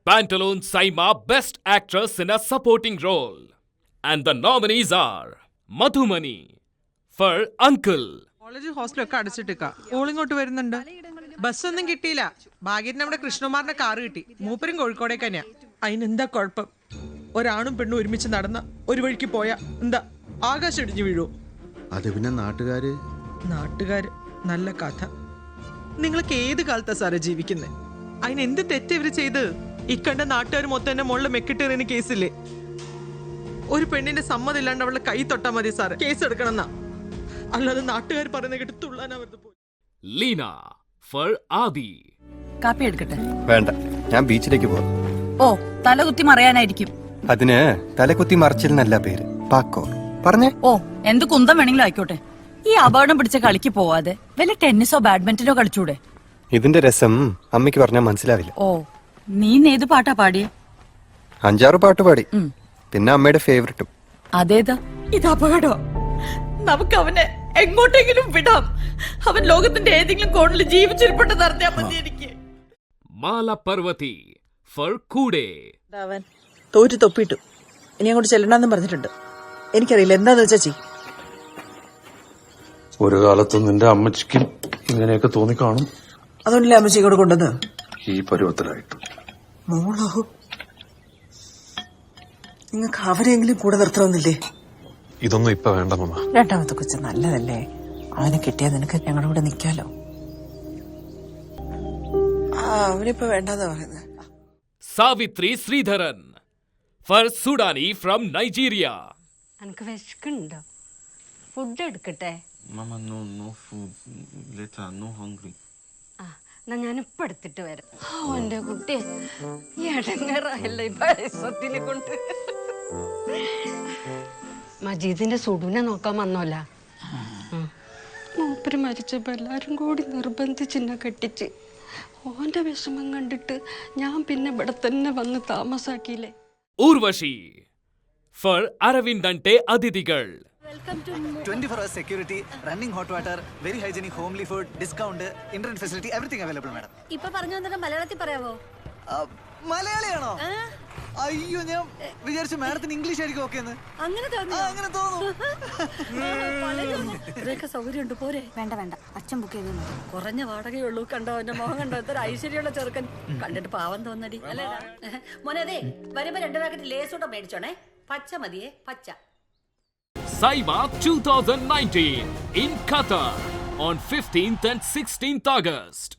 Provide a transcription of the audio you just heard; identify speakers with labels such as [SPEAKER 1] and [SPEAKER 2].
[SPEAKER 1] Pantaloons Saima Best Actress in a Supporting Role. And the nominees are Madhumani for Uncle.
[SPEAKER 2] College ഹോസ്റ്റലൊക്കെ അടച്ചിട്ടേക്കാ. ഓളിങ്ങോട്ട് വരുന്നുണ്ട്. ബസ്സൊന്നും കിട്ടിയില്ല. ഭാഗ്യത്തിന് നമ്മുടെ കൃഷ്ണകുമാറിന്റെ കാറ് കിട്ടി. മൂപ്പരും കോഴിക്കോടേക്ക് തന്നെയാ. അതിനെന്താ കുഴപ്പം? ഒരാണും പെണ്ണും ഒരുമിച്ച് നടന്ന ഒരു വഴിക്ക് പോയാ എന്താ ആകാശം ഇടിഞ്ഞു വീഴൂ?
[SPEAKER 3] അത് പിന്നെ നാട്ടുകാര്
[SPEAKER 2] നല്ല കഥ. നിങ്ങൾക്ക് ഏത് കാലത്താ സാറേ ജീവിക്കുന്നത്? അതിനെന്ത് തെറ്റ് ഇവര് ചെയ്ത്? ഇക്കണ്ട നാട്ടുകാർ മൊത്തം എന്നെ മുകളിൽ മെക്കിട്ടേറിയ കേസില്ലേ? ഒരു പെണ്ണിന്റെ സമ്മതം ഇല്ലാണ്ട് അവളുടെ കൈ തൊട്ടാ മതി സാറേ കേസ് എടുക്കണമെന്നാ. അല്ലാതെ നാട്ടുകാർ പറയുന്ന കേട്ട് തുള്ളാൻ അവർക്ക് പോയി.
[SPEAKER 1] ലീന for ആദി.
[SPEAKER 4] കാപ്പി എടുക്കട്ടെ?
[SPEAKER 5] വേണ്ട, ഞാൻ ബീച്ചിലേക്ക് പോവാം.
[SPEAKER 4] ഓ, തലകുത്തി മറയാനായിരിക്കും.
[SPEAKER 5] അതിന് തലകുത്തി മറിച്ചില്ലെന്നല്ല പേര്, പാക്കോർ. പറഞ്ഞേ.
[SPEAKER 4] ഓ, എന്ത് കുന്തം വേണമെങ്കിലും ആയിക്കോട്ടെ. ഈ അപകടം പിടിച്ച കളിക്ക് പോവാതെ വല്ല ടെന്നീസോ ബാഡ്മിന്റനോ കളിച്ചൂടെ?
[SPEAKER 5] ഇതിന്റെ രസം അമ്മയ്ക്ക് പറഞ്ഞാൽ മനസ്സിലാവില്ല.
[SPEAKER 4] ഓ, നീ ഏത് പാട്ടാ പാടിയേ?
[SPEAKER 5] 5-6 പാട്ട് പാടി. പിന്നെ അമ്മയുടെ ഫേവറിറ്റും.
[SPEAKER 4] അതേതാ? ഇത് അപകടോ? നമുക്ക് അവനെ എങ്ങോട്ടെങ്കിലും വിടാം. അവൻ ലോകത്തിന്റെ ഏതെങ്കിലും കോണിൽ ജീവിച്ചിരിപ്പുണ്ടെന്ന് അറിഞ്ഞാൽ മതി എനിക്ക്.
[SPEAKER 1] മാല പർവതി for കൂടെ.
[SPEAKER 6] അവൻ തോറ്റു തൊപ്പിട്ടു. ഇനി അങ്ങോട്ട് ചെല്ലണ്ടെന്നും പറഞ്ഞിട്ടുണ്ട്. എനിക്കറിയില്ല എന്താന്ന് വെച്ചാ ചെയ്.
[SPEAKER 7] ഒരു കാലത്ത് നിന്റെ അമ്മച്ചിക്കും ഇങ്ങനെയൊക്കെ തോന്നിക്കാണും.
[SPEAKER 6] അതുകൊണ്ടല്ലേ അമ്മച്ചി ഇങ്ങോട്ട് കൊണ്ടുവന്ന്
[SPEAKER 7] ഈ പരുവത്തിലായിട്ട്.
[SPEAKER 6] മോളോ, നിങ്ങൾക്ക് അവരെങ്കിലും കൂടെ നിർത്തണമെന്നില്ലേ?
[SPEAKER 7] ഇതൊന്നും ഇപ്പൊ വേണ്ട മമ്മ.
[SPEAKER 6] രണ്ടാമത്തെ കൊച്ചു നല്ലതല്ലേ? അവനെ കിട്ടിയാൽ നിനക്ക് ഞങ്ങളുടെ കൂടെ നിൽക്കാലോ. അവനിപ്പോ വേണ്ടെന്നാ പറയുന്നത്.
[SPEAKER 1] Savitri Sreedharan for Sudani from Nigeria.
[SPEAKER 8] എനിക്ക് വിശക്കുണ്ടോ? ഫുഡ് എടുക്കട്ടെ?
[SPEAKER 9] Mama, no food. Later, no hungry.
[SPEAKER 8] എന്നാ ഞാനിപ്പോ എടുത്തിട്ട് വരാം. എന്റെ കുട്ടി ഇടങ്ങറായല്ല ഈ പൈസത്തിനെ കൊണ്ട്. മജീദിന്റെ സുഡുവിനെ നോക്കാൻ വന്നോല്ല. മൂപ്പര് മരിച്ചപ്പോ എല്ലാരും കൂടി നിർബന്ധിച്ചെന്നെ കെട്ടിച്ച്. ഓന്റെ വിഷമം കണ്ടിട്ട് ഞാൻ പിന്നെ ഇവിടെ തന്നെ വന്ന് താമസാക്കിയില്ലേ.
[SPEAKER 1] ഊർവശി for അരവിന്ദന്റെ അതിഥികൾ.
[SPEAKER 10] 24 hours security, running hot water, very hygienic homely food, discount, internet facility, everything available, madam.
[SPEAKER 8] ഇപ്പൊ പറഞ്ഞു വന്നിട്ട് മലയാളത്തിൽ പറയാവോ?
[SPEAKER 10] മലയാളിയാണോ? അയ്യോ, ഞാൻ വിചാരിച്ചു മാഡത്തിന് ഇംഗ്ലീഷ് ആയിരിക്കും. ഓക്കെ
[SPEAKER 8] അങ്ങനെ തോന്നുന്നു. സൗകര്യമുണ്ട് പോരെ? വേണ്ട, അച്ഛൻ ബുക്ക് ചെയ്തു. കുറഞ്ഞ വാടകയുള്ളൂ. കണ്ടോ എന്റെ മോഹം കണ്ടോ? എന്തൊരു ഐശ്വര്യമുള്ള ചെറുക്കൻ. കണ്ടിട്ട് പാവം തോന്നടി അല്ലേടാ. മോനെ, അതെ വരുമ്പോ 2 പാക്കറ്റ് ലേസൂട്ടം മേടിച്ചോണേ. പച്ച മതിയേ, പച്ച.
[SPEAKER 1] Saima 2019 in Qatar on 15th and 16th August.